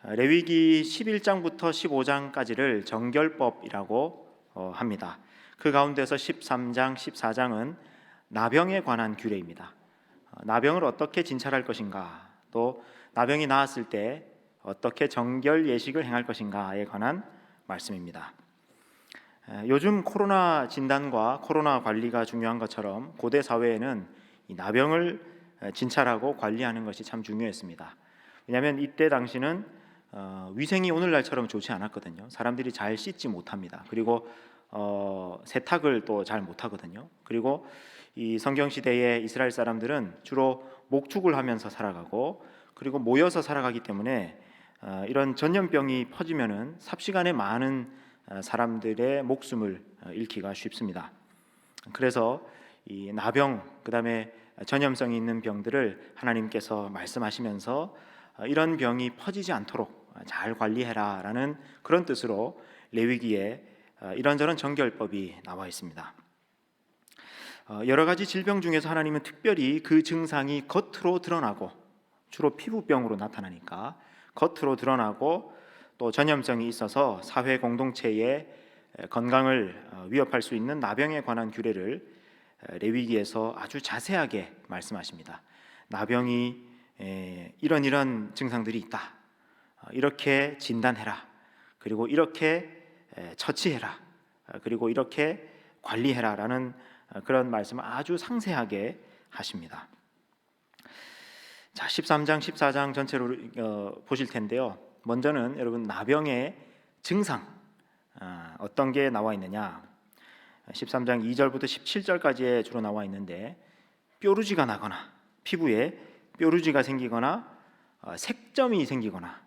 레위기 11장부터 15장까지를 정결법이라고 합니다. 그 가운데서 13장, 14장은 나병에 관한 규례입니다. 나병을 어떻게 진찰할 것인가, 또 나병이 나았을 때 어떻게 정결 예식을 행할 것인가에 관한 말씀입니다. 요즘 코로나 진단과 코로나 관리가 중요한 것처럼 고대 사회에는 이 나병을 진찰하고 관리하는 것이 참 중요했습니다. 왜냐하면 이때 당시는 위생이 오늘날처럼 좋지 않았거든요. 사람들이 잘 씻지 못합니다. 그리고 세탁을 또 잘 못하거든요. 그리고 이 성경 시대의 이스라엘 사람들은 주로 목축을 하면서 살아가고, 그리고 모여서 살아가기 때문에 이런 전염병이 퍼지면은 삽시간에 많은 사람들의 목숨을 잃기가 쉽습니다. 그래서 이 나병, 그다음에 전염성이 있는 병들을 하나님께서 말씀하시면서 이런 병이 퍼지지 않도록 잘 관리해라라는 그런 뜻으로 레위기에 이런저런 정결법이 나와 있습니다. 여러 가지 질병 중에서 하나님은 특별히 그 증상이 겉으로 드러나고, 주로 피부병으로 나타나니까 겉으로 드러나고 또 전염성이 있어서 사회 공동체의 건강을 위협할 수 있는 나병에 관한 규례를 레위기에서 아주 자세하게 말씀하십니다. 나병이 이런 증상들이 있다, 이렇게 진단해라, 그리고 이렇게 처치해라, 그리고 이렇게 관리해라라는 그런 말씀을 아주 상세하게 하십니다. 자, 13장, 14장 전체로 보실 텐데요. 먼저는 여러분 나병의 증상 어떤 게 나와 있느냐, 13장 2절부터 17절까지에 주로 나와 있는데, 뾰루지가 나거나 피부에 뾰루지가 생기거나 색점이 생기거나,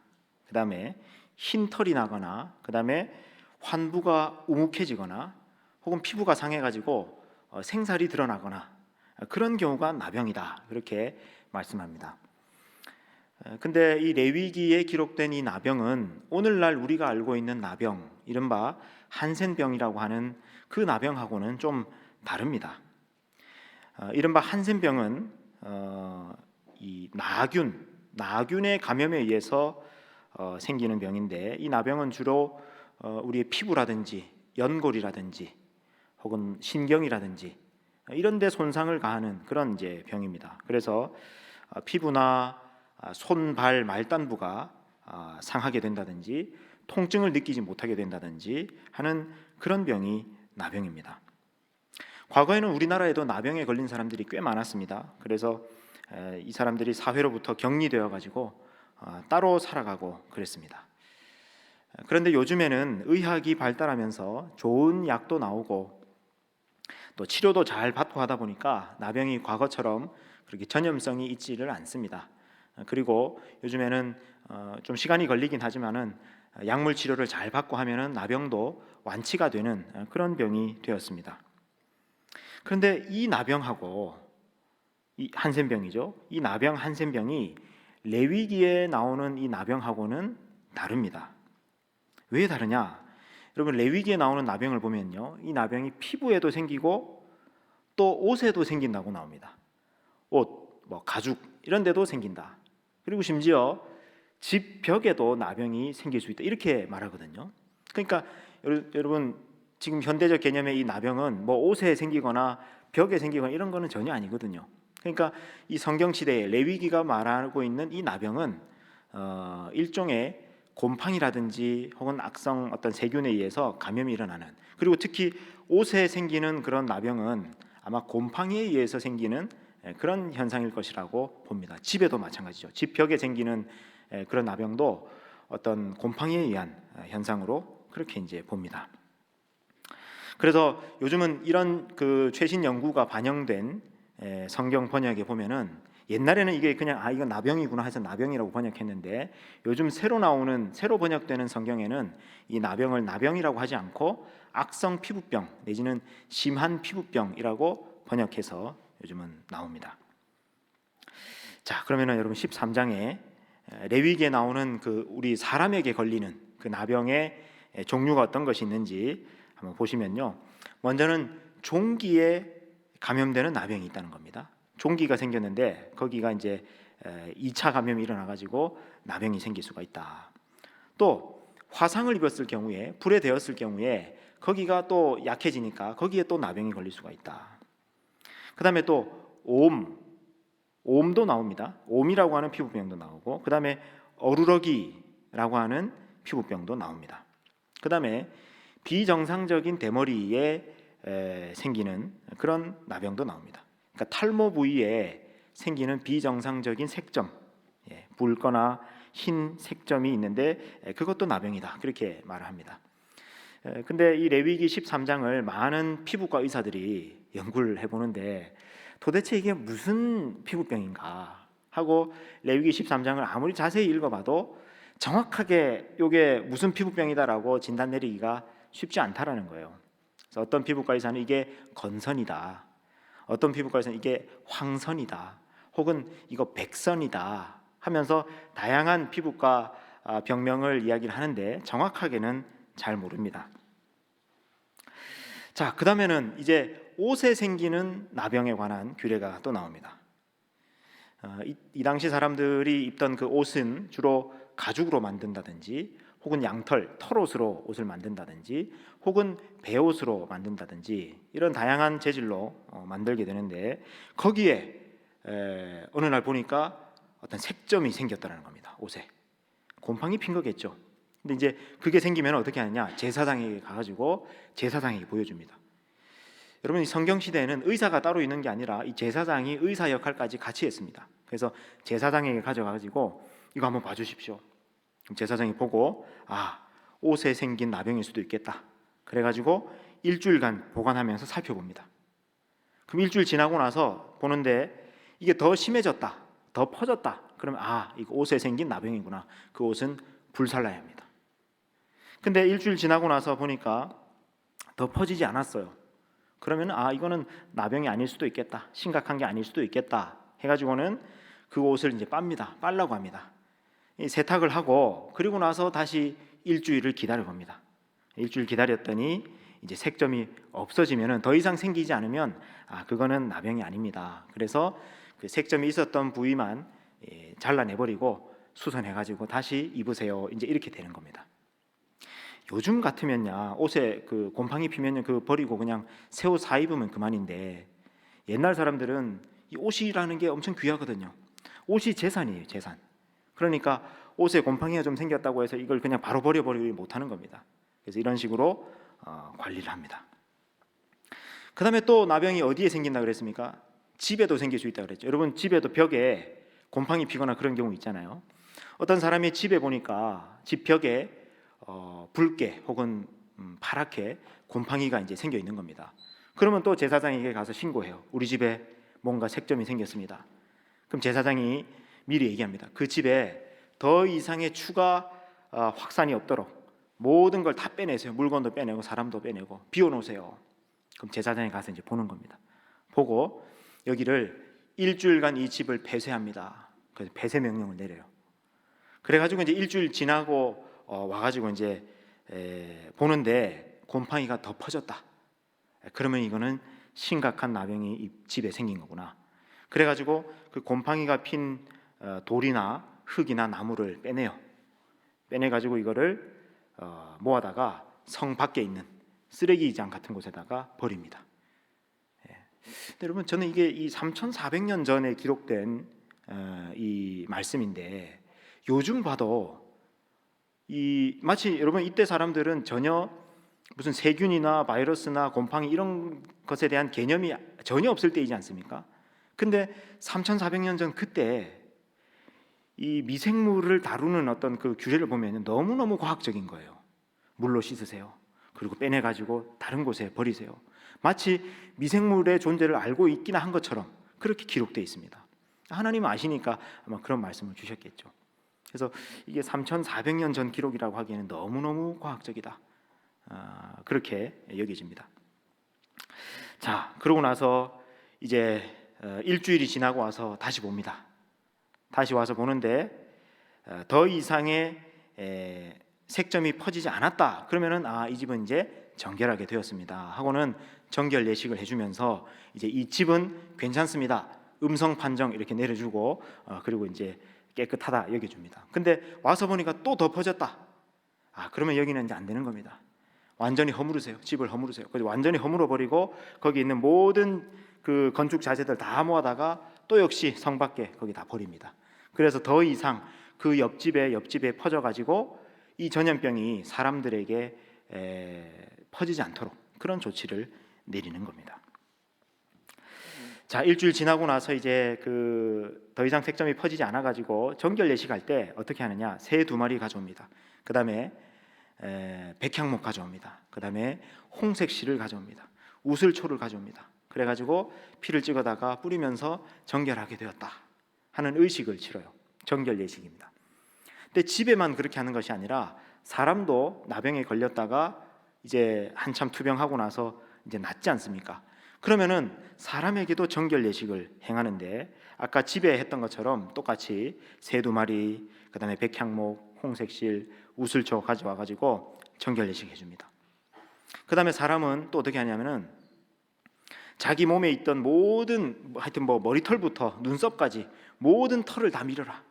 그 다음에 흰 털이 나거나, 그 다음에 환부가 우묵해지거나, 혹은 피부가 상해가지고 생살이 드러나거나, 그런 경우가 나병이다, 그렇게 말씀합니다. 근데 이 레위기에 기록된 이 나병은 오늘날 우리가 알고 있는 나병, 이른바 한센병이라고 하는 그 나병하고는 좀 다릅니다. 이른바 한센병은 이 나균의 감염에 의해서 생기는 병인데, 이 나병은 주로 우리의 피부라든지 연골이라든지 혹은 신경이라든지 이런 데 손상을 가하는 그런 이제 병입니다. 그래서 피부나 손, 발, 말단부가 상하게 된다든지 통증을 느끼지 못하게 된다든지 하는 그런 병이 나병입니다. 과거에는 우리나라에도 나병에 걸린 사람들이 꽤 많았습니다. 그래서 이 사람들이 사회로부터 격리되어 가지고 따로 살아가고 그랬습니다. 그런데 요즘에는 의학이 발달하면서 좋은 약도 나오고 또 치료도 잘 받고 하다 보니까 나병이 과거처럼 그렇게 전염성이 있지를 않습니다. 그리고 요즘에는 좀 시간이 걸리긴 하지만은 약물 치료를 잘 받고 하면은 나병도 완치가 되는 그런 병이 되었습니다. 그런데 이 나병하고, 이 한센병이죠, 이 나병 한센병이 레위기에 나오는 이 나병하고는 다릅니다. 왜 다르냐? 여러분, 레위기에 나오는 나병을 보면요, 이 나병이 피부에도 생기고 또 옷에도 생긴다고 나옵니다. 옷, 가죽 이런 데도 생긴다. 그리고 심지어 집 벽에도 나병이 생길 수 있다, 이렇게 말하거든요. 그러니까 여러분, 지금 현대적 개념의 이 나병은 옷에 생기거나 벽에 생기거나 이런 거는 전혀 아니거든요. 그러니까 이 성경 시대에 레위기가 말하고 있는 이 나병은 일종의 곰팡이라든지 혹은 악성 어떤 세균에 의해서 감염이 일어나는, 그리고 특히 옷에 생기는 그런 나병은 아마 곰팡이에 의해서 생기는 그런 현상일 것이라고 봅니다. 집에도 마찬가지죠. 집 벽에 생기는 그런 나병도 어떤 곰팡이에 의한 현상으로 그렇게 이제 봅니다. 그래서 요즘은 이런 그 최신 연구가 반영된 성경 번역에 보면은, 옛날에는 이게 그냥 이건 나병이구나 해서 나병이라고 번역했는데, 요즘 새로 번역되는 성경에는 이 나병을 나병이라고 하지 않고 악성 피부병 내지는 심한 피부병이라고 번역해서 요즘은 나옵니다. 자, 그러면은 여러분 13장에 레위기에 나오는 그 우리 사람에게 걸리는 그 나병의 종류가 어떤 것이 있는지 한번 보시면요, 먼저는 종기에 감염되는 나병이 있다는 겁니다. 종기가 생겼는데 거기가 이제 2차 감염이 일어나 가지고 나병이 생길 수가 있다. 또 화상을 입었을 경우에, 불에 데었을 경우에 거기가 또 약해지니까 거기에 또 나병이 걸릴 수가 있다. 그 다음에 또 오음도 나옵니다. 오음이라고 하는 피부병도 나오고, 그 다음에 어루러기라고 하는 피부병도 나옵니다. 그 다음에 비정상적인 대머리에 생기는 그런 나병도 나옵니다. 그러니까 탈모 부위에 생기는 비정상적인 색점, 붉거나 흰 색점이 있는데 그것도 나병이다, 그렇게 말을 합니다. 근데 이 레위기 13장을 많은 피부과 의사들이 연구를 해보는데 도대체 이게 무슨 피부병인가 하고 레위기 13장을 아무리 자세히 읽어봐도 정확하게 이게 무슨 피부병이다라고 진단 내리기가 쉽지 않다라는 거예요. 그래서 어떤 피부과 의사는 이게 건선이다, 어떤 피부과 의사는 이게 황선이다, 혹은 이거 백선이다 하면서 다양한 피부과 병명을 이야기를 하는데 정확하게는 잘 모릅니다. 자, 그 다음에는 이제 옷에 생기는 나병에 관한 규례가 또 나옵니다. 이 당시 사람들이 입던 그 옷은 주로 가죽으로 만든다든지, 혹은 양털, 털옷으로 옷을 만든다든지, 혹은 베옷으로 만든다든지 이런 다양한 재질로 만들게 되는데 거기에 어느 날 보니까 어떤 색점이 생겼다는 겁니다. 옷에 곰팡이 핀 거겠죠. 근데 이제 그게 생기면 어떻게 하느냐, 제사장에게 가가지고 제사장에게 보여줍니다. 여러분, 이 성경 시대에는 의사가 따로 있는 게 아니라 이 제사장이 의사 역할까지 같이 했습니다. 그래서 제사장에게 가져가가지고 이거 한번 봐주십시오. 그럼 제사장이 보고 옷에 생긴 나병일 수도 있겠다, 그래가지고 일주일간 보관하면서 살펴봅니다. 그럼 일주일 지나고 나서 보는데 이게 더 심해졌다, 더 퍼졌다, 그러면 이거 옷에 생긴 나병이구나, 그 옷은 불살라야 합니다. 근데 일주일 지나고 나서 보니까 더 퍼지지 않았어요. 그러면 이거는 나병이 아닐 수도 있겠다, 심각한 게 아닐 수도 있겠다 해가지고는 그 옷을 이제 빨라고 합니다. 세탁을 하고 그리고 나서 다시 일주일을 기다려 봅니다. 일주일 기다렸더니 이제 색점이 없어지면은, 더 이상 생기지 않으면 그거는 나병이 아닙니다. 그래서 그 색점이 있었던 부위만 잘라내버리고 수선해가지고 다시 입으세요, 이제 이렇게 되는 겁니다. 요즘 같으면야 옷에 그 곰팡이 피면 그 버리고 그냥 새 옷 사 입으면 그만인데, 옛날 사람들은 이 옷이라는 게 엄청 귀하거든요. 옷이 재산이에요, 재산. 그러니까 옷에 곰팡이가 좀 생겼다고 해서 이걸 그냥 바로 버려버리지 못하는 겁니다. 그래서 이런 식으로 관리를 합니다. 그 다음에 또 나병이 어디에 생긴다 그랬습니까? 집에도 생길 수 있다고 그랬죠. 여러분, 집에도 벽에 곰팡이 피거나 그런 경우 있잖아요. 어떤 사람이 집에 보니까 집 벽에 붉게 혹은 파랗게 곰팡이가 이제 생겨 있는 겁니다. 그러면 또 제사장에게 가서 신고해요. 우리 집에 뭔가 색점이 생겼습니다. 그럼 제사장이 미리 얘기합니다. 그 집에 더 이상의 추가 확산이 없도록 모든 걸 다 빼내세요. 물건도 빼내고 사람도 빼내고 비워놓으세요. 그럼 제사장이 가서 이제 보는 겁니다. 보고 여기를 일주일간 이 집을 폐쇄합니다. 그래서 폐쇄 명령을 내려요. 그래가지고 이제 일주일 지나고 와가지고 이제 보는데 곰팡이가 더 퍼졌다. 그러면 이거는 심각한 나병이 이 집에 생긴 거구나. 그래가지고 그 곰팡이가 핀 돌이나 흙이나 나무를 빼내요. 빼내가지고 이거를 모아다가 성 밖에 있는 쓰레기장 같은 곳에다가 버립니다. 근데 여러분, 저는 이게 이 3,400년 전에 기록된 이 말씀인데 요즘 봐도 마치 여러분 이때 사람들은 전혀 무슨 세균이나 바이러스나 곰팡이 이런 것에 대한 개념이 전혀 없을 때이지 않습니까? 근데 3,400년 전 그때 이 미생물을 다루는 어떤 그 규례를 보면 너무너무 과학적인 거예요. 물로 씻으세요. 그리고 빼내가지고 다른 곳에 버리세요. 마치 미생물의 존재를 알고 있기나 한 것처럼 그렇게 기록되어 있습니다. 하나님은 아시니까 아마 그런 말씀을 주셨겠죠. 그래서 이게 3,400년 전 기록이라고 하기에는 너무너무 과학적이다, 그렇게 여겨집니다. 자, 그러고 나서 이제 일주일이 지나고 와서 다시 봅니다. 다시 와서 보는데 더 이상의 색점이 퍼지지 않았다. 그러면은 이 집은 이제 정결하게 되었습니다 하고는 정결 예식을 해주면서 이제 이 집은 괜찮습니다, 음성 판정 이렇게 내려주고 그리고 이제 깨끗하다 여겨줍니다. 근데 와서 보니까 또 더 퍼졌다. 그러면 여기는 이제 안 되는 겁니다. 완전히 허무르세요. 집을 허무르세요. 그래서 완전히 허물어 버리고 거기 있는 모든 그 건축 자재들 다 모아다가 또 역시 성 밖에 거기 다 버립니다. 그래서 더 이상 그 옆집에 퍼져 가지고 이 전염병이 사람들에게 퍼지지 않도록 그런 조치를 내리는 겁니다. 자, 일주일 지나고 나서 이제 그 더 이상 색점이 퍼지지 않아 가지고 정결 예식할 때 어떻게 하느냐? 새 2마리 가져옵니다. 그다음에 백향목 가져옵니다. 그다음에 홍색 실을 가져옵니다. 우슬초를 가져옵니다. 그래 가지고 피를 찍어다가 뿌리면서 정결하게 되었다 하는 의식을 치러요. 정결 예식입니다. 근데 집에만 그렇게 하는 것이 아니라 사람도 나병에 걸렸다가 이제 한참 투병하고 나서 이제 낫지 않습니까? 그러면은 사람에게도 정결 예식을 행하는데 아까 집에 했던 것처럼 똑같이 새 2마리, 그다음에 백향목, 홍색실, 우슬초 가져와 가지고 정결 예식 해줍니다. 그다음에 사람은 또 어떻게 하냐면은 자기 몸에 있던 모든 하여튼 뭐 머리털부터 눈썹까지 모든 털을 다 밀어라.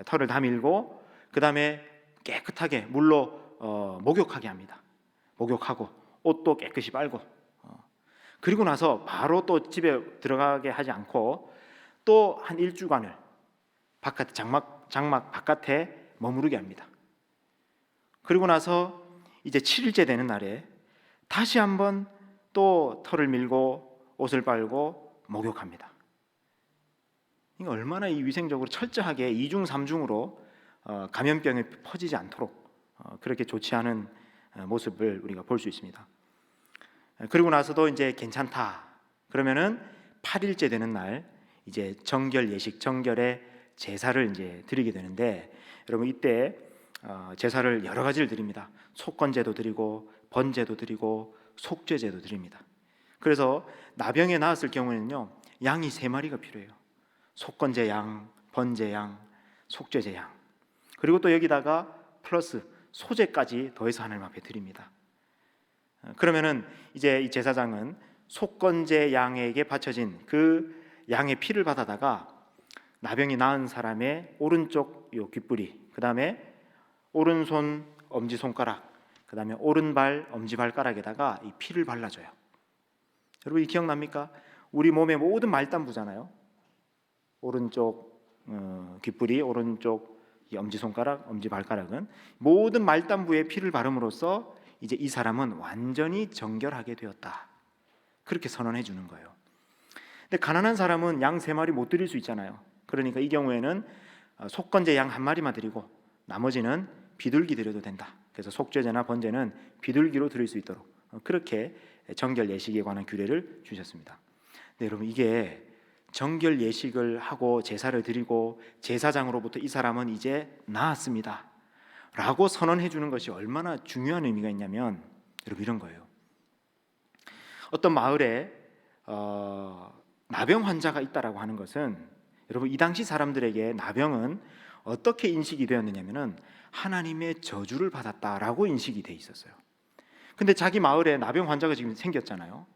털을 다 밀고 그다음에 깨끗하게 물로 목욕하게 합니다. 목욕하고 옷도 깨끗이 빨고 그리고 나서 바로 또 집에 들어가게 하지 않고 또 한 일주간을 바깥에 장막 바깥에 머무르게 합니다. 그리고 나서 이제 7일째 되는 날에 다시 한번 또 털을 밀고 옷을 빨고 목욕합니다. 이거 얼마나 이 위생적으로 철저하게 2중 3중으로 감염병이 퍼지지 않도록 그렇게 조치하는 모습을 우리가 볼 수 있습니다. 그리고 나서도 이제 괜찮다. 그러면은 8일째 되는 날 이제 정결 예식, 정결의 제사를 이제 드리게 되는데 여러분 이때 제사를 여러 가지를 드립니다. 속건제도 드리고 번제도 드리고 속죄제도 드립니다. 그래서 나병에 나았을 경우에는요 양이 3마리가 필요해요. 속건제 양, 번제 양, 속죄제 양. 그리고 또 여기다가 플러스 소제까지 더해서 하나님 앞에 드립니다. 그러면은 이제 이 제사장은 속건제 양에게 바쳐진 그 양의 피를 받아다가 나병이 나은 사람의 오른쪽 요 귓불이, 그 다음에 오른손 엄지 손가락, 그 다음에 오른발 엄지 발가락에다가 이 피를 발라줘요. 여러분 이 기억납니까? 우리 몸의 모든 말단부잖아요. 오른쪽 귓불이, 오른쪽 이 엄지 손가락, 엄지 발가락은 모든 말단부에 피를 바름으로써 이제 이 사람은 완전히 정결하게 되었다. 그렇게 선언해 주는 거예요. 근데 가난한 사람은 양 3마리 못 드릴 수 있잖아요. 그러니까 이 경우에는 속건제 양 1마리만 드리고 나머지는 비둘기 드려도 된다. 그래서 속죄제나 번제는 비둘기로 드릴 수 있도록 그렇게 정결 예식에 관한 규례를 주셨습니다. 근데 여러분 이게 정결 예식을 하고 제사를 드리고 제사장으로부터 이 사람은 이제 나았습니다 라고 선언해 주는 것이 얼마나 중요한 의미가 있냐면 여러분 이런 거예요. 어떤 마을에 나병 환자가 있다라고 하는 것은 여러분 이 당시 사람들에게 나병은 어떻게 인식이 되었느냐면은 하나님의 저주를 받았다라고 인식이 돼 있었어요. 근데 자기 마을에 나병 환자가 지금 생겼잖아요.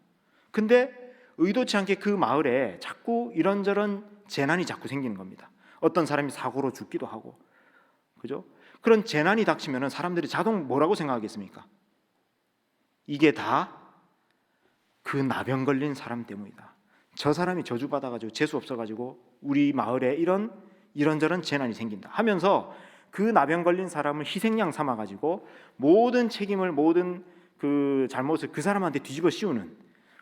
근데 의도치 않게 그 마을에 자꾸 이런저런 재난이 자꾸 생기는 겁니다. 어떤 사람이 사고로 죽기도 하고, 그죠? 그런 재난이 닥치면은 사람들이 자동 뭐라고 생각하겠습니까? 이게 다 그 나병 걸린 사람 때문이다. 저 사람이 저주 받아가지고 재수 없어가지고 우리 마을에 이런저런 재난이 생긴다 하면서 그 나병 걸린 사람을 희생양 삼아가지고 모든 책임을 모든 그 잘못을 그 사람한테 뒤집어 씌우는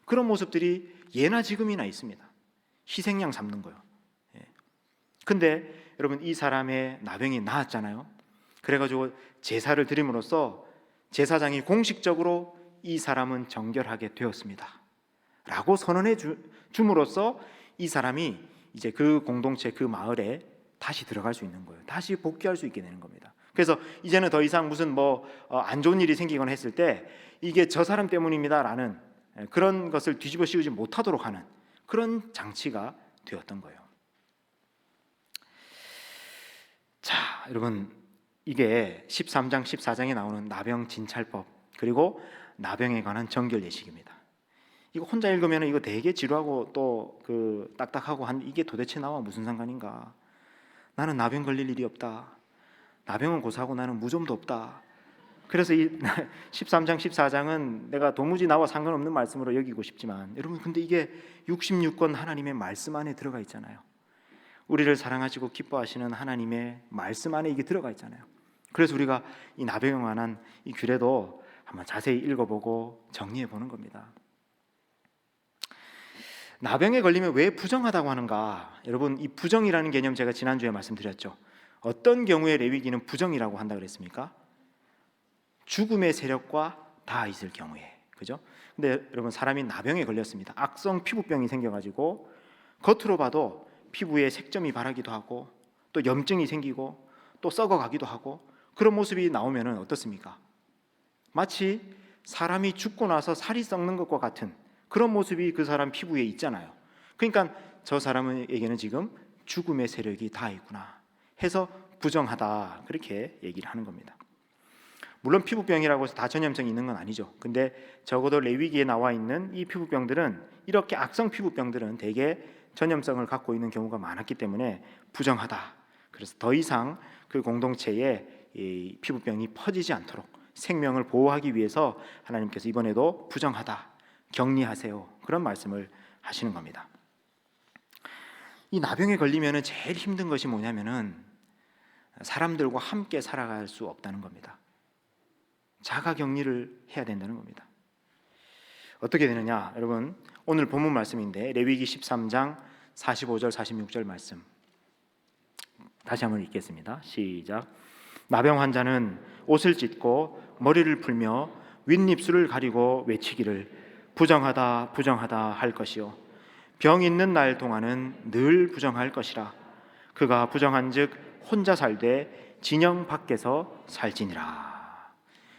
그런 모습들이 예나 지금이나 있습니다. 희생양 삼는 거요. 근데 여러분 이 사람의 나병이 나았잖아요. 그래가지고 제사를 드림으로써 제사장이 공식적으로 이 사람은 정결하게 되었습니다 라고 선언해 줌으로써 이 사람이 이제 그 공동체 그 마을에 다시 들어갈 수 있는 거예요. 다시 복귀할 수 있게 되는 겁니다. 그래서 이제는 더 이상 무슨 안 좋은 일이 생기거나 했을 때 이게 저 사람 때문입니다라는 그런 것을 뒤집어 씌우지 못하도록 하는 그런 장치가 되었던 거예요. 자, 여러분 이게 13장 14장에 나오는 나병 진찰법 그리고 나병에 관한 정결 예식입니다. 이거 혼자 읽으면 이거 되게 지루하고 또 그 딱딱하고 한 이게 도대체 나와 무슨 상관인가? 나는 나병 걸릴 일이 없다. 나병은 고사하고 나는 무좀도 없다. 그래서 이 13장 14장은 내가 도무지 나와 상관없는 말씀으로 여기고 싶지만 여러분 근데 이게 66권 하나님의 말씀 안에 들어가 있잖아요. 우리를 사랑하시고 기뻐하시는 하나님의 말씀 안에 이게 들어가 있잖아요. 그래서 우리가 이 나병에 관한 이 규례도 한번 자세히 읽어보고 정리해 보는 겁니다. 나병에 걸리면 왜 부정하다고 하는가? 여러분 이 부정이라는 개념 제가 지난주에 말씀드렸죠. 어떤 경우에 레위기는 부정이라고 한다 그랬습니까? 죽음의 세력과 다 있을 경우에, 그죠? 근데 여러분 사람이 나병에 걸렸습니다. 악성 피부병이 생겨가지고 겉으로 봐도 피부에 색점이 바라기도 하고 또 염증이 생기고 또 썩어가기도 하고 그런 모습이 나오면은 어떻습니까? 마치 사람이 죽고 나서 살이 썩는 것과 같은 그런 모습이 그 사람 피부에 있잖아요. 그러니까 저 사람에게는 지금 죽음의 세력이 다 있구나 해서 부정하다 그렇게 얘기를 하는 겁니다. 물론 피부병이라고 해서 다 전염성이 있는 건 아니죠. 근데 적어도 레위기에 나와 있는 이 피부병들은 이렇게 악성 피부병들은 대개 전염성을 갖고 있는 경우가 많았기 때문에 부정하다. 그래서 더 이상 그 공동체에 이 피부병이 퍼지지 않도록 생명을 보호하기 위해서 하나님께서 이번에도 부정하다, 격리하세요. 그런 말씀을 하시는 겁니다. 이 나병에 걸리면 제일 힘든 것이 뭐냐면은 사람들과 함께 살아갈 수 없다는 겁니다. 자가격리를 해야 된다는 겁니다. 어떻게 되느냐? 여러분 오늘 본문 말씀인데 레위기 13장 45절 46절 말씀 다시 한번 읽겠습니다. 시작. 나병 환자는 옷을 찢고 머리를 풀며 윗입술을 가리고 외치기를 부정하다 부정하다 할 것이요 병 있는 날 동안은 늘 부정할 것이라. 그가 부정한즉 혼자 살되 진영 밖에서 살지니라.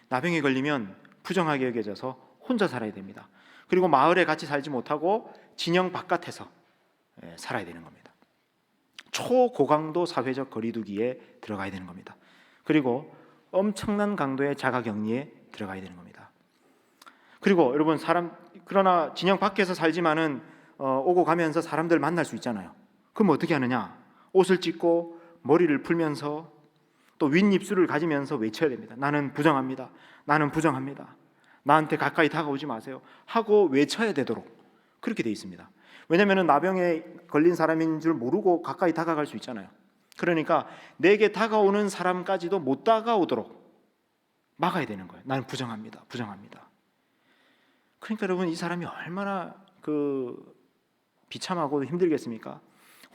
나병에 걸리면 부정하게 여겨져서 혼자 살아야 됩니다. 그리고 마을에 같이 살지 못하고 진영 바깥에서 살아야 되는 겁니다. 초고강도 사회적 거리두기에 들어가야 되는 겁니다. 그리고 엄청난 강도의 자가격리에 들어가야 되는 겁니다. 그리고 여러분 그러나 진영 밖에서 살지만은 오고 가면서 사람들 만날 수 있잖아요. 그럼 어떻게 하느냐? 옷을 찢고 머리를 풀면서 또 윗입술을 가지면서 외쳐야 됩니다. 나는 부정합니다. 나는 부정합니다. 나한테 가까이 다가오지 마세요 하고 외쳐야 되도록 그렇게 돼 있습니다. 왜냐하면 나병에 걸린 사람인 줄 모르고 가까이 다가갈 수 있잖아요. 그러니까 내게 다가오는 사람까지도 못 다가오도록 막아야 되는 거예요. 나는 부정합니다. 부정합니다. 그러니까 여러분 이 사람이 얼마나 비참하고 힘들겠습니까?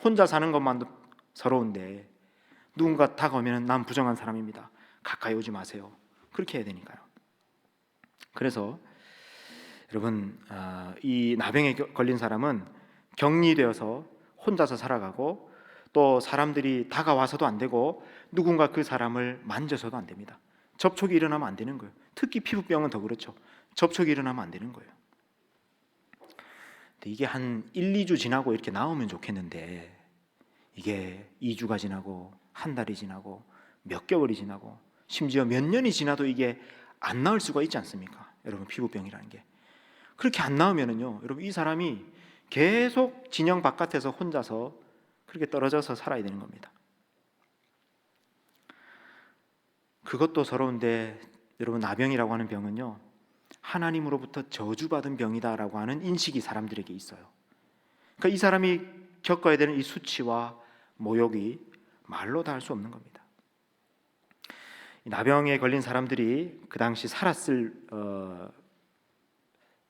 혼자 사는 것만도 서러운데 누군가 다가오면 난 부정한 사람입니다. 가까이 오지 마세요. 그렇게 해야 되니까요. 그래서 여러분 이 나병에 걸린 사람은 격리되어서 혼자서 살아가고 또 사람들이 다가와서도 안 되고 누군가 그 사람을 만져서도 안 됩니다. 접촉이 일어나면 안 되는 거예요. 특히 피부병은 더 그렇죠. 접촉이 일어나면 안 되는 거예요. 근데 이게 한 1, 2주 지나고 이렇게 나오면 좋겠는데 이게 2주가 지나고 한 달이 지나고 몇 개월이 지나고 심지어 몇 년이 지나도 이게 안 나을 수가 있지 않습니까? 여러분 피부병이라는 게 그렇게 안 나오면은요, 여러분 이 사람이 계속 진영 바깥에서 혼자서 그렇게 떨어져서 살아야 되는 겁니다. 그것도 서러운데 여러분 나병이라고 하는 병은요 하나님으로부터 저주받은 병이다라고 하는 인식이 사람들에게 있어요. 그러니까 이 사람이 겪어야 되는 이 수치와 모욕이 말로 다 할 수 없는 겁니다. 나병에 걸린 사람들이 그 당시 살았을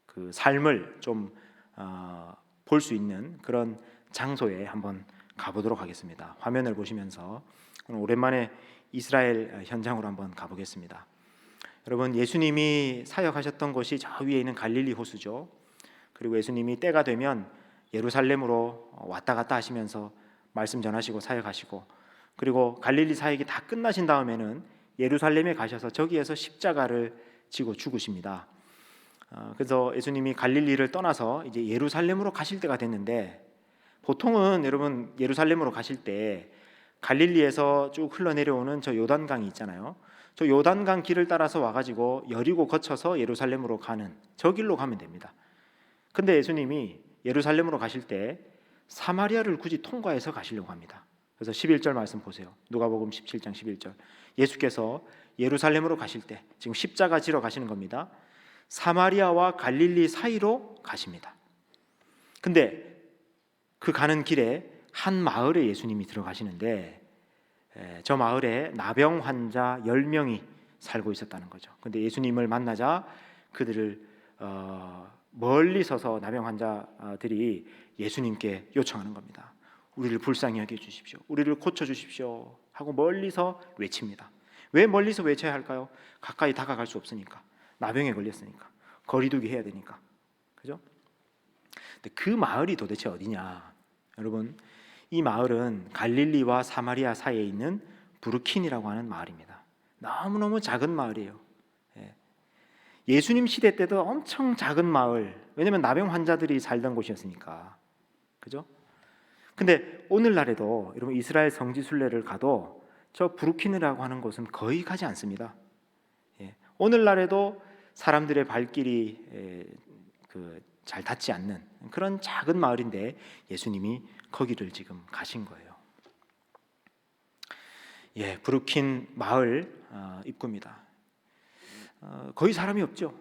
그 삶을 좀 볼 수 있는 그런 장소에 한번 가보도록 하겠습니다. 화면을 보시면서 오랜만에 이스라엘 현장으로 한번 가보겠습니다. 여러분 예수님이 사역하셨던 곳이 저 위에 있는 갈릴리 호수죠. 그리고 예수님이 때가 되면 예루살렘으로 왔다 갔다 하시면서 말씀 전하시고 사역하시고 그리고 갈릴리 사역이 다 끝나신 다음에는 예루살렘에 가셔서 저기에서 십자가를 지고 죽으십니다. 그래서 예수님이 갈릴리를 떠나서 이제 예루살렘으로 가실 때가 됐는데 보통은 여러분 예루살렘으로 가실 때 갈릴리에서 쭉 흘러내려오는 저 요단강이 있잖아요. 저 요단강 길을 따라서 와가지고 여리고 거쳐서 예루살렘으로 가는 저 길로 가면 됩니다. 근데 예수님이 예루살렘으로 가실 때 사마리아를 굳이 통과해서 가시려고 합니다. 그래서 11절 말씀 보세요. 누가복음 17장 11절. 예수께서 예루살렘으로 가실 때, 지금 십자가 지러 가시는 겁니다. 사마리아와 갈릴리 사이로 가십니다. 근데 그 가는 길에 한 마을에 예수님이 들어가시는데 저 마을에 나병 환자 10명이 살고 있었다는 거죠. 근데 예수님을 만나자 그들을 멀리 서서 나병 환자들이 예수님께 요청하는 겁니다. 우리를 불쌍히 여겨 주십시오. 우리를 고쳐 주십시오. 하고 멀리서 외칩니다. 왜 멀리서 외쳐야 할까요? 가까이 다가갈 수 없으니까. 나병에 걸렸으니까. 거리두기 해야 되니까. 그죠? 근데 그 마을이 도대체 어디냐? 여러분, 이 마을은 갈릴리와 사마리아 사이에 있는 브루킨이라고 하는 마을입니다. 너무너무 작은 마을이에요. 예수님 시대 때도 엄청 작은 마을. 왜냐하면 나병 환자들이 살던 곳이었으니까. 그죠? 근데 오늘날에도 여러분 이스라엘 성지 순례를 가도 저 브루킨이라고 하는 곳은 거의 가지 않습니다. 오늘날에도 사람들의 발길이 잘 닿지 않는 그런 작은 마을인데 예수님이 거기를 지금 가신 거예요. 브루킨 마을 입구입니다. 거의 사람이 없죠.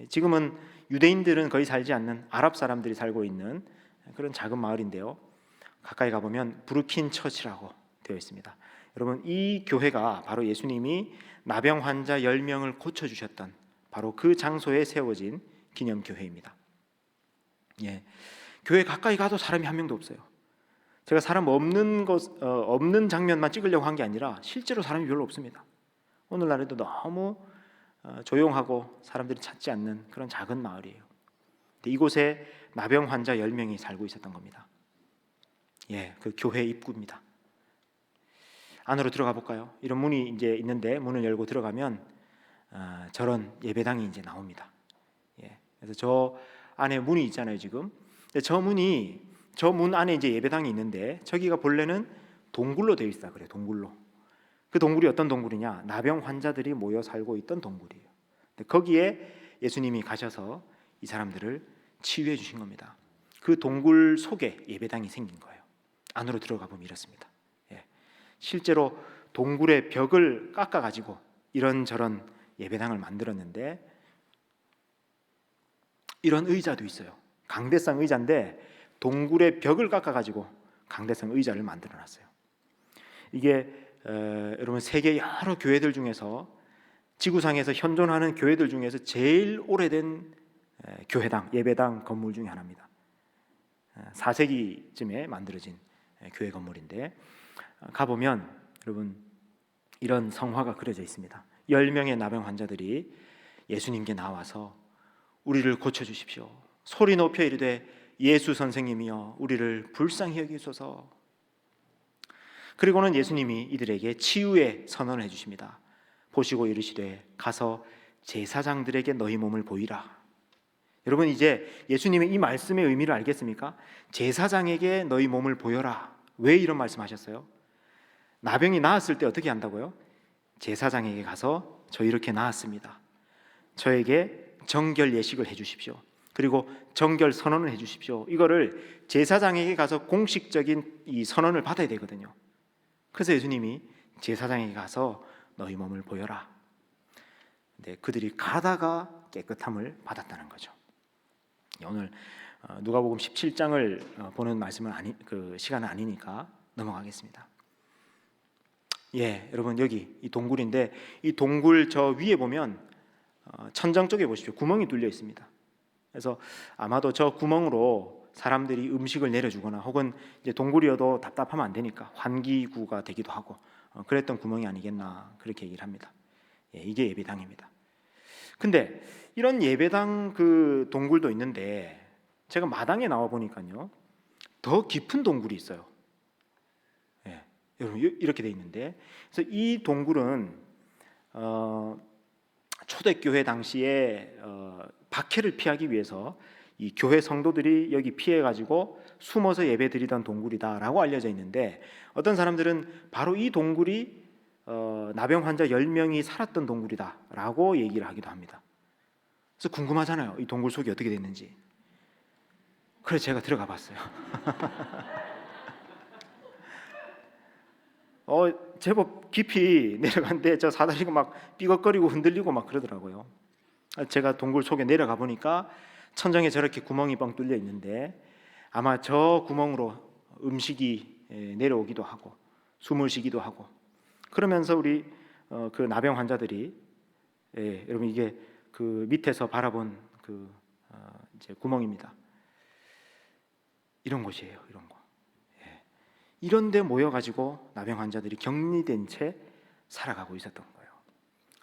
지금은 유대인들은 거의 살지 않는 아랍 사람들이 살고 있는 그런 작은 마을인데요. 가까이 가보면 브루킨 처치라고 되어 있습니다. 여러분, 이 교회가 바로 예수님이 나병 환자 10명을 고쳐주셨던 바로 그 장소에 세워진 기념교회입니다. 교회 가까이 가도 사람이 한 명도 없어요. 제가 사람 없는 장면만 찍으려고 한 게 아니라 실제로 사람이 별로 없습니다. 오늘날에도 너무 조용하고 사람들이 찾지 않는 그런 작은 마을이에요. 이곳에 나병 환자 10명이 살고 있었던 겁니다. 그 교회 입구입니다. 안으로 들어가 볼까요? 이런 문이 이제 있는데 문을 열고 들어가면 저런 예배당이 이제 나옵니다. 그래서 저 안에 문이 있잖아요, 지금. 저 문 안에 이제 예배당이 있는데 저기가 본래는 동굴로 되어 있다 그래요. 동굴로. 그 동굴이 어떤 동굴이냐? 나병 환자들이 모여 살고 있던 동굴이에요. 거기에 예수님이 가셔서 이 사람들을 치유해 주신 겁니다. 그 동굴 속에 예배당이 생긴 거예요. 안으로 들어가 보면 이렇습니다. 실제로 동굴의 벽을 깎아 가지고 이런저런 예배당을 만들었는데 이런 의자도 있어요. 강대상 의자인데 동굴의 벽을 깎아 가지고 강대상 의자를 만들어 놨어요. 이게 여러분 세계 여러 교회들 중에서 지구상에서 현존하는 교회들 중에서 제일 오래된 교회당, 예배당 건물 중에 하나입니다. 4세기쯤에 만들어진 교회 건물인데 가보면 여러분 이런 성화가 그려져 있습니다. 10명의 나병 환자들이 예수님께 나와서 우리를 고쳐주십시오. 소리 높여 이르되 예수 선생님이여 우리를 불쌍히 여기소서. 그리고는 예수님이 이들에게 치유의 선언을 해주십니다. 보시고 이르시되 가서 제사장들에게 너희 몸을 보이라. 여러분 이제 예수님의 이 말씀의 의미를 알겠습니까? 제사장에게 너희 몸을 보여라. 왜 이런 말씀하셨어요? 나병이 나았을 때 어떻게 한다고요? 제사장에게 가서 저 이렇게 나았습니다. 저에게 정결 예식을 해주십시오. 그리고 정결 선언을 해주십시오. 이거를 제사장에게 가서 공식적인 이 선언을 받아야 되거든요. 그래서 예수님이 제사장에게 가서 너희 몸을 보여라. 근데 그들이 가다가 깨끗함을 받았다는 거죠. 오늘 누가복음 17장을 보는 말씀은 시간은 아니니까 넘어가겠습니다. 여러분 여기 이 동굴인데 이 동굴 저 위에 보면 천장 쪽에 보십시오. 구멍이 뚫려 있습니다. 그래서 아마도 저 구멍으로 사람들이 음식을 내려주거나 혹은 이제 동굴이어도 답답하면 안 되니까 환기구가 되기도 하고 그랬던 구멍이 아니겠나 그렇게 얘기를 합니다. 이게 예배당입니다. 근데 이런 예배당 그 동굴도 있는데 제가 마당에 나와 보니까요 더 깊은 동굴이 있어요. 여러분 이렇게 돼 있는데 그래서 이 동굴은 초대교회 당시에 박해를 피하기 위해서 이 교회 성도들이 여기 피해 가지고 숨어서 예배드리던 동굴이다라고 알려져 있는데 어떤 사람들은 바로 이 동굴이 나병 환자 10명이 살았던 동굴이다라고 얘기를 하기도 합니다. 그래서 궁금하잖아요. 이 동굴 속이 어떻게 됐는지. 그래서 제가 들어가 봤어요. 제법 깊이 내려갔는데 저 사다리가 막 삐걱거리고 흔들리고 막 그러더라고요. 제가 동굴 속에 내려가 보니까 천장에 저렇게 구멍이 뻥 뚫려 있는데 아마 저 구멍으로 음식이 내려오기도 하고 숨을 쉬기도 하고 그러면서 우리 그 나병 환자들이 여러분 이게 그 밑에서 바라본 그 이제 구멍입니다. 이런 곳이에요. 이런 곳. 이런데 모여가지고 나병 환자들이 격리된 채 살아가고 있었던 거예요.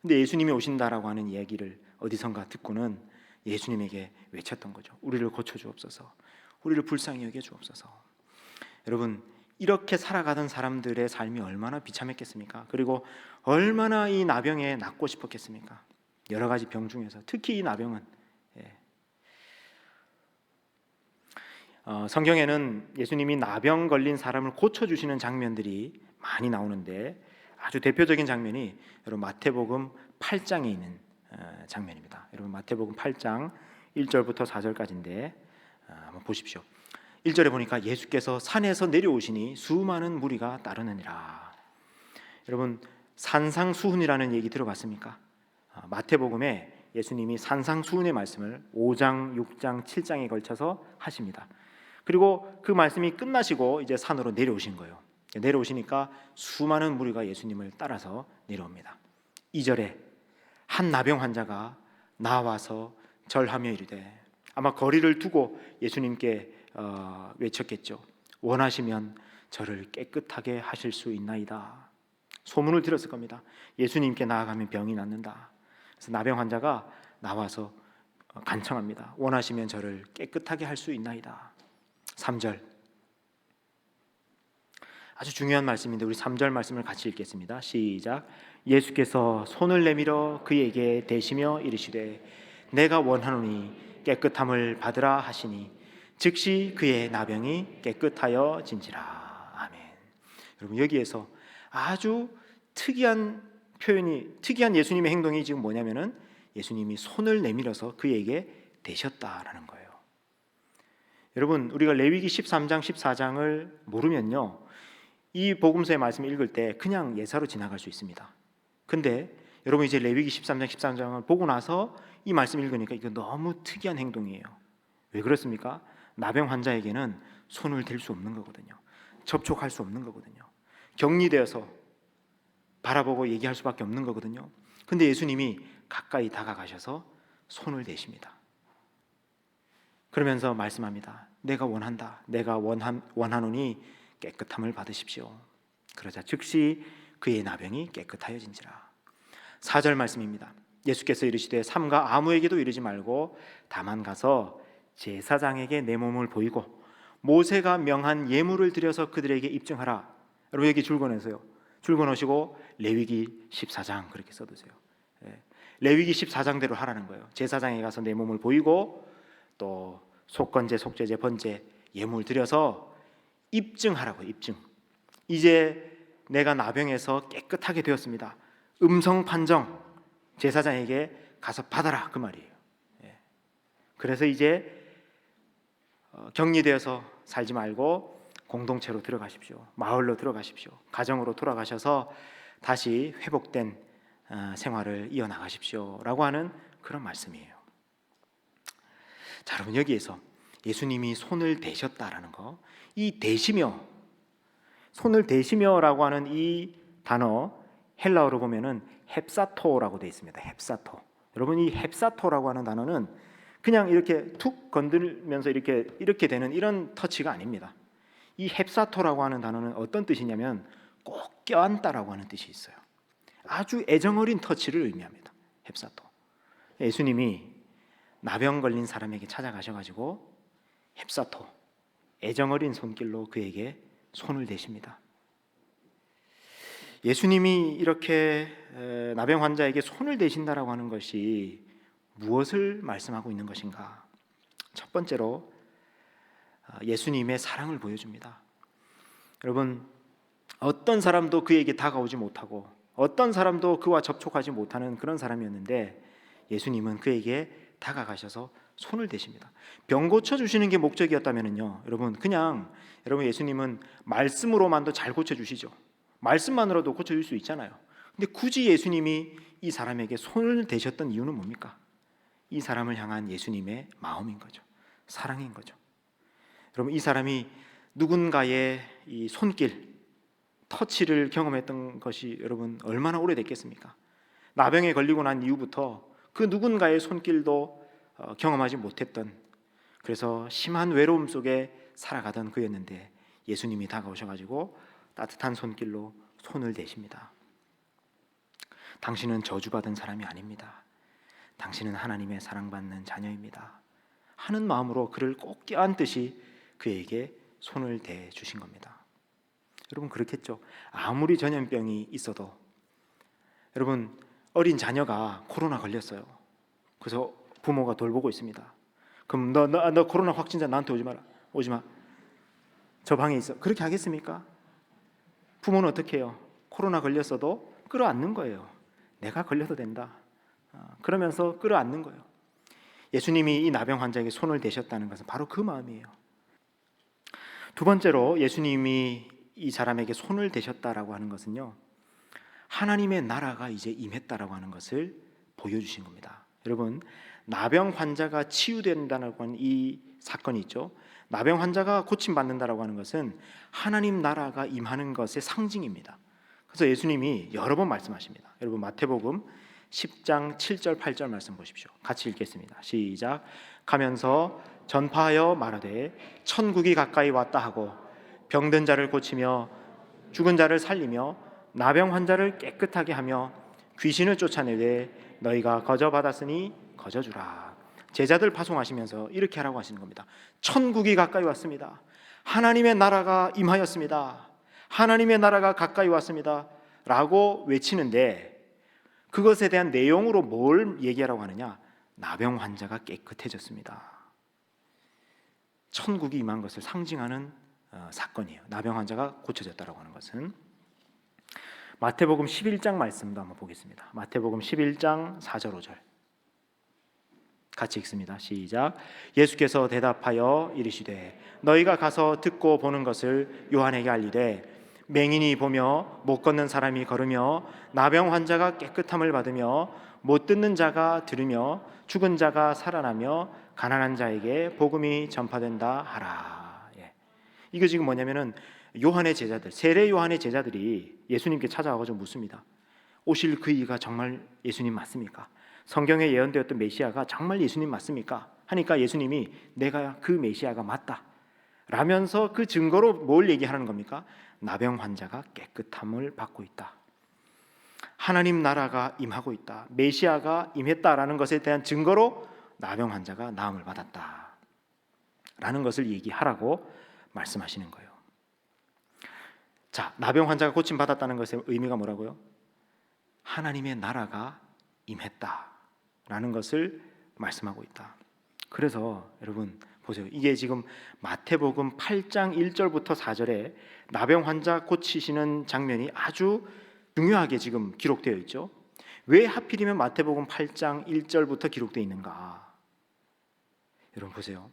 근데 예수님이 오신다라고 하는 이야기를 어디선가 듣고는 예수님에게 외쳤던 거죠. 우리를 고쳐주옵소서, 우리를 불쌍히 여겨주옵소서. 여러분 이렇게 살아가던 사람들의 삶이 얼마나 비참했겠습니까? 그리고 얼마나 이 나병에 낫고 싶었겠습니까? 여러 가지 병 중에서 특히 이 나병은 성경에는 예수님이 나병 걸린 사람을 고쳐주시는 장면들이 많이 나오는데 아주 대표적인 장면이 여러분 마태복음 8장에 있는 장면입니다. 여러분 마태복음 8장 1절부터 4절까지인데 한번 보십시오. 1절에 보니까 예수께서 산에서 내려오시니 수많은 무리가 따르느니라. 여러분 산상수훈이라는 얘기 들어봤습니까? 마태복음에 예수님이 산상수훈의 말씀을 5장, 6장, 7장에 걸쳐서 하십니다. 그리고 그 말씀이 끝나시고 이제 산으로 내려오신 거예요. 내려오시니까 수많은 무리가 예수님을 따라서 내려옵니다. 2절에 한 나병 환자가 나와서 절하며 이르되 아마 거리를 두고 예수님께 외쳤겠죠. 원하시면 저를 깨끗하게 하실 수 있나이다. 소문을 들었을 겁니다. 예수님께 나아가면 병이 낫는다. 그래서 나병 환자가 나와서 간청합니다. 원하시면 저를 깨끗하게 할 수 있나이다. 3절 아주 중요한 말씀인데 우리 3절 말씀을 같이 읽겠습니다. 시작. 예수께서 손을 내밀어 그에게 대시며 이르시되 내가 원하노니 깨끗함을 받으라 하시니 즉시 그의 나병이 깨끗하여 진지라. 아멘. 여러분 여기에서 아주 특이한 표현이 특이한 예수님의 행동이 지금 뭐냐면은 예수님이 손을 내밀어서 그에게 대셨다라는 거예요. 여러분 우리가 레위기 13장 14장을 모르면요 이 복음서의 말씀을 읽을 때 그냥 예사로 지나갈 수 있습니다. 근데 여러분 이제 레위기 13장 13장을 보고 나서 이 말씀 읽으니까 이거 너무 특이한 행동이에요. 왜 그렇습니까? 나병 환자에게는 손을 댈 수 없는 거거든요. 접촉할 수 없는 거거든요. 격리되어서 바라보고 얘기할 수밖에 없는 거거든요. 근데 예수님이 가까이 다가가셔서 손을 대십니다. 그러면서 말씀합니다. 내가 원한다. 내가 원하노니 깨끗함을 받으십시오. 그러자 즉시 그의 나병이 깨끗하여진지라. 4절 말씀입니다. 예수께서 이르시되 삼가 아무에게도 이르지 말고 다만 가서 제사장에게 내 몸을 보이고 모세가 명한 예물을 드려서 그들에게 입증하라. 여러분 여기 줄거내세요. 줄거놓으시고 레위기 14장 그렇게 써두세요. 레위기 14장대로 하라는 거예요. 제사장에 가서 내 몸을 보이고 또 속건제, 속죄제, 번제 예물 드려서 입증하라고. 입증. 이제 내가 나병에서 깨끗하게 되었습니다. 음성 판정 제사장에게 가서 받아라 그 말이에요. 그래서 이제 격리되어서 살지 말고 공동체로 들어가십시오. 마을로 들어가십시오. 가정으로 돌아가셔서 다시 회복된 생활을 이어나가십시오라고 하는 그런 말씀이에요. 자, 여러분 여기에서 예수님이 손을 대셨다라는 거, 이 대시며, 손을 대시며라고 하는 이 단어 헬라어로 보면은 헵사토라고 되어 있습니다. 헵사토. 여러분 이 헵사토라고 하는 단어는 그냥 이렇게 툭 건들면서 이렇게 되는 이런 터치가 아닙니다. 이 헵사토라고 하는 단어는 어떤 뜻이냐면 꼭 껴안다라고 하는 뜻이 있어요. 아주 애정어린 터치를 의미합니다. 헵사토. 예수님이 나병 걸린 사람에게 찾아가셔가지고 헵사토, 애정어린 손길로 그에게 손을 대십니다. 예수님이 이렇게 나병 환자에게 손을 대신다라고 하는 것이 무엇을 말씀하고 있는 것인가? 첫 번째로 예수님의 사랑을 보여줍니다. 여러분 어떤 사람도 그에게 다가오지 못하고 어떤 사람도 그와 접촉하지 못하는 그런 사람이었는데 예수님은 그에게 다가가셔서 손을 대십니다. 병 고쳐주시는 게 목적이었다면요 여러분 그냥 여러분 예수님은 말씀으로만도 잘 고쳐주시죠. 말씀만으로도 고쳐질 수 있잖아요. 근데 굳이 예수님이 이 사람에게 손을 대셨던 이유는 뭡니까? 이 사람을 향한 예수님의 마음인 거죠. 사랑인 거죠. 여러분, 이 사람이 누군가의 이 손길, 터치를 경험했던 것이 여러분 얼마나 오래됐겠습니까? 나병에 걸리고 난 이후부터 그 누군가의 손길도 경험하지 못했던, 그래서 심한 외로움 속에 살아가던 그였는데 예수님이 다가오셔가지고 따뜻한 손길로 손을 대십니다. 당신은 저주받은 사람이 아닙니다. 당신은 하나님의 사랑받는 자녀입니다 하는 마음으로 그를 꼭 껴안듯이 그에게 손을 대주신 겁니다. 여러분, 그렇겠죠. 아무리 전염병이 있어도, 여러분, 어린 자녀가 코로나 걸렸어요. 그래서 부모가 돌보고 있습니다. 그럼 너 코로나 확진자 나한테 오지 마라. 오지 마. 저 방에 있어. 그렇게 하겠습니까? 부모는 어떻게 해요? 코로나 걸렸어도 끌어안는 거예요. 내가 걸려도 된다. 그러면서 끌어안는 거예요. 예수님이 이 나병 환자에게 손을 대셨다는 것은 바로 그 마음이에요. 두 번째로 예수님이 이 사람에게 손을 대셨다라고 하는 것은요, 하나님의 나라가 이제 임했다라고 하는 것을 보여주신 겁니다. 여러분, 나병 환자가 치유된다는 이 사건이 있죠. 나병 환자가 고침받는다라고 하는 것은 하나님 나라가 임하는 것의 상징입니다. 그래서 예수님이 여러 번 말씀하십니다. 여러분, 마태복음 10장 7절 8절 말씀 보십시오. 같이 읽겠습니다. 시작. 가면서 전파하여 말하되 천국이 가까이 왔다 하고 병든 자를 고치며 죽은 자를 살리며 나병 환자를 깨끗하게 하며 귀신을 쫓아내되 너희가 거저 받았으니 거저 주라. 제자들 파송하시면서 이렇게 하라고 하시는 겁니다. 천국이 가까이 왔습니다. 하나님의 나라가 임하였습니다. 하나님의 나라가 가까이 왔습니다 라고 외치는데, 그것에 대한 내용으로 뭘 얘기하라고 하느냐? 나병 환자가 깨끗해졌습니다. 천국이 임한 것을 상징하는 사건이에요. 나병 환자가 고쳐졌다라고 하는 것은. 마태복음 11장 말씀도 한번 보겠습니다. 마태복음 11장 4절 5절 같이 읽습니다. 시작. 예수께서 대답하여 이르시되 너희가 가서 듣고 보는 것을 요한에게 알리되 맹인이 보며 못 걷는 사람이 걸으며 나병 환자가 깨끗함을 받으며 못 듣는 자가 들으며 죽은 자가 살아나며 가난한 자에게 복음이 전파된다 하라. 이거 지금 뭐냐면은 요한의 제자들, 세례 요한의 제자들이 예수님께 찾아와가지고 묻습니다. 오실 그 이가 정말 예수님 맞습니까? 성경에 예언되었던 메시아가 정말 예수님 맞습니까? 하니까 예수님이 내가 그 메시아가 맞다 라면서 그 증거로 뭘 얘기하는 겁니까? 나병 환자가 깨끗함을 받고 있다, 하나님 나라가 임하고 있다, 메시아가 임했다라는 것에 대한 증거로 나병 환자가 나음을 받았다 라는 것을 얘기하라고 말씀하시는 거예요. 자, 나병 환자가 고침받았다는 것의 의미가 뭐라고요? 하나님의 나라가 임했다라는 것을 말씀하고 있다. 그래서 여러분 보세요. 이게 지금 마태복음 8장 1절부터 4절에 나병 환자 고치시는 장면이 아주 중요하게 지금 기록되어 있죠. 왜 하필이면 마태복음 8장 1절부터 기록되어 있는가? 여러분 보세요.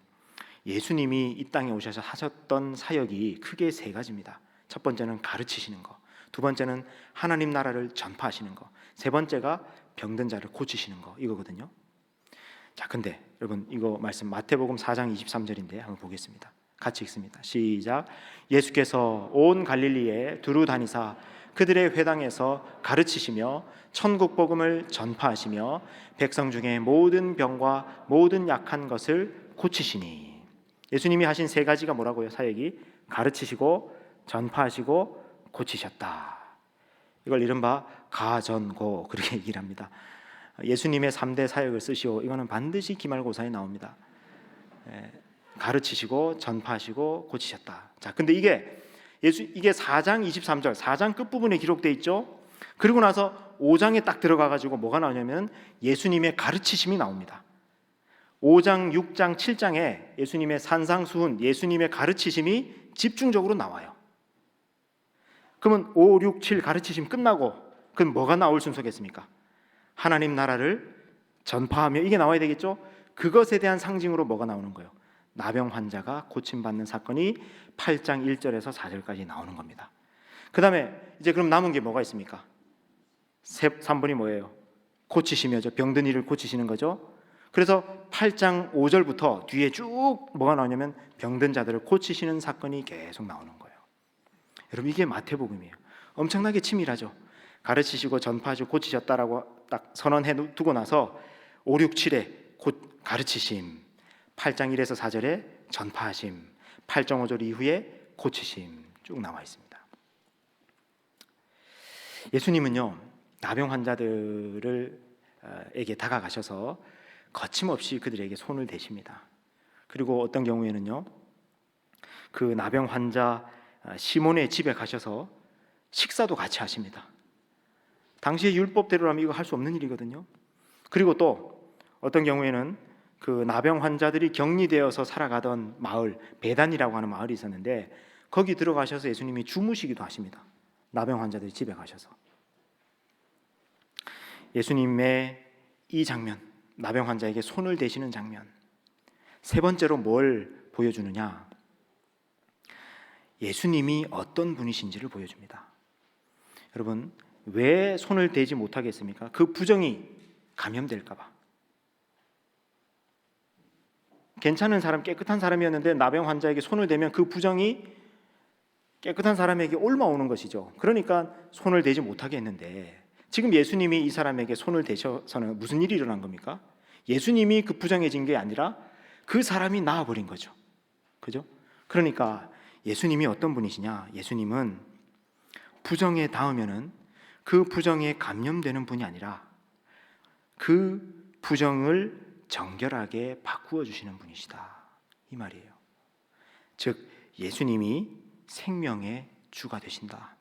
예수님이 이 땅에 오셔서 하셨던 사역이 크게 세 가지입니다. 첫 번째는 가르치시는 거, 두 번째는 하나님 나라를 전파하시는 거, 세 번째가 병든 자를 고치시는 거, 이거거든요. 자, 근데 여러분 이거 말씀 마태복음 4장 23절인데 한번 보겠습니다. 같이 읽습니다. 시작. 예수께서 온 갈릴리에 두루 다니사 그들의 회당에서 가르치시며 천국 복음을 전파하시며 백성 중에 모든 병과 모든 약한 것을 고치시니. 예수님이 하신 세 가지가 뭐라고요? 사역이 가르치시고 전파하시고 고치셨다. 이걸 이른바 가전고 그렇게 얘기를 합니다. 예수님의 3대 사역을 쓰시오. 이거는 반드시 기말고사에 나옵니다. 가르치시고 전파하시고 고치셨다. 자, 근데 이게 4장 23절 4장 끝부분에 기록되어 있죠. 그리고 나서 5장에 딱 들어가 가지고 뭐가 나오냐면 예수님의 가르치심이 나옵니다. 5장, 6장, 7장에 예수님의 산상수훈, 예수님의 가르치심이 집중적으로 나와요. 그러면 5, 6, 7 가르치심 끝나고 그럼 뭐가 나올 순서겠습니까? 하나님 나라를 전파하며 이게 나와야 되겠죠? 그것에 대한 상징으로 뭐가 나오는 거예요? 나병 환자가 고침받는 사건이 8장 1절에서 4절까지 나오는 겁니다. 그 다음에 이제 그럼 남은 게 뭐가 있습니까? 3번이 뭐예요? 고치시며죠. 병든 이를 고치시는 거죠. 그래서 8장 5절부터 뒤에 쭉 뭐가 나오냐면 병든 자들을 고치시는 사건이 계속 나오는 거예요. 여러분, 이게 마태복음이에요. 엄청나게 치밀하죠. 가르치시고 전파하시고 고치셨다라고 딱 선언해 두고 나서 5, 6, 7에 곧 가르치심, 8장 1에서 4절에 전파하심, 8장 5절 이후에 고치심 쭉 나와 있습니다. 예수님은요, 나병 환자들에게 다가가셔서 거침없이 그들에게 손을 대십니다. 그리고 어떤 경우에는요, 그 나병 환자 시몬의 집에 가셔서 식사도 같이 하십니다. 당시의 율법대로라면 이거 할 수 없는 일이거든요. 그리고 또 어떤 경우에는 그 나병 환자들이 격리되어서 살아가던 마을, 베단이라고 하는 마을이 있었는데 거기 들어가셔서 예수님이 주무시기도 하십니다. 나병 환자들이 집에 가셔서. 예수님의 이 장면, 나병 환자에게 손을 대시는 장면, 세 번째로 뭘 보여주느냐? 예수님이 어떤 분이신지를 보여줍니다. 여러분, 왜 손을 대지 못하겠습니까? 그 부정이 감염될까 봐. 괜찮은 사람, 깨끗한 사람이었는데 나병 환자에게 손을 대면 그 부정이 깨끗한 사람에게 옮아오는 것이죠. 그러니까 손을 대지 못하게 했는데 지금 예수님이 이 사람에게 손을 대셔서는 무슨 일이 일어난 겁니까? 예수님이 그 부정해진 게 아니라 그 사람이 나아버린 거죠. 그죠? 그러니까 예수님이 어떤 분이시냐? 예수님은 부정에 닿으면은 그 부정에 감염되는 분이 아니라 그 부정을 정결하게 바꾸어 주시는 분이시다, 이 말이에요. 즉 예수님이 생명의 주가 되신다.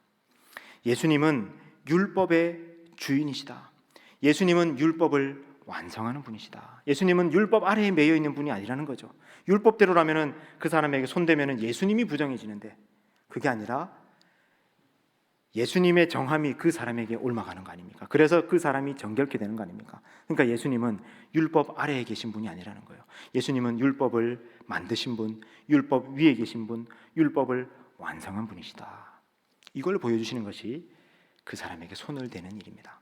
예수님은 율법의 주인이시다. 예수님은 율법을 완성하는 분이시다. 예수님은 율법 아래에 매여 있는 분이 아니라는 거죠. 율법대로라면은 그 사람에게 손대면은 예수님이 부정해지는데 그게 아니라 예수님의 정함이 그 사람에게 옮아가는 거 아닙니까? 그래서 그 사람이 정결케 되는 거 아닙니까? 그러니까 예수님은 율법 아래에 계신 분이 아니라는 거예요. 예수님은 율법을 만드신 분, 율법 위에 계신 분, 율법을 완성한 분이시다. 이걸 보여주시는 것이 그 사람에게 손을 대는 일입니다.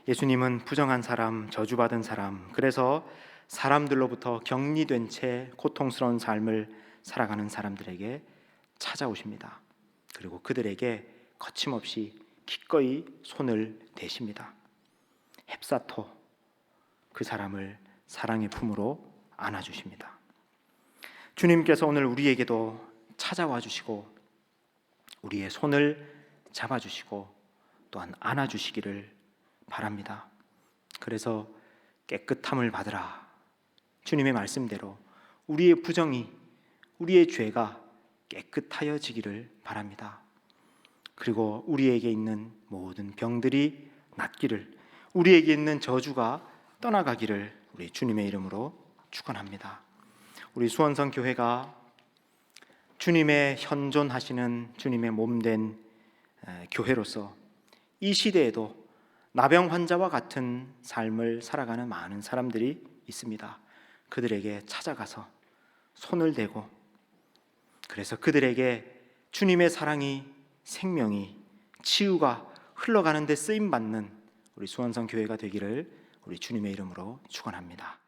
예수님은 부정한 사람, 저주받은 사람, 그래서 사람들로부터 격리된 채 고통스러운 삶을 살아가는 사람들에게 찾아오십니다. 그리고 그들에게 거침없이 기꺼이 손을 대십니다. 헵사토, 그 사람을 사랑의 품으로 안아주십니다. 주님께서 오늘 우리에게도 찾아와 주시고 우리의 손을 잡아주시고 또한 안아주시기를 바랍니다. 그래서 깨끗함을 받으라. 주님의 말씀대로 우리의 부정이, 우리의 죄가 깨끗하여지기를 바랍니다. 그리고 우리에게 있는 모든 병들이 낫기를, 우리에게 있는 저주가 떠나가기를 우리 주님의 이름으로 축원합니다. 우리 수원성 교회가 주님의 현존하시는 주님의 몸된 교회로서 이 시대에도 나병 환자와 같은 삶을 살아가는 많은 사람들이 있습니다. 그들에게 찾아가서 손을 대고, 그래서 그들에게 주님의 사랑이, 생명이, 치유가 흘러가는 데 쓰임 받는 우리 수원성 교회가 되기를 우리 주님의 이름으로 축원합니다.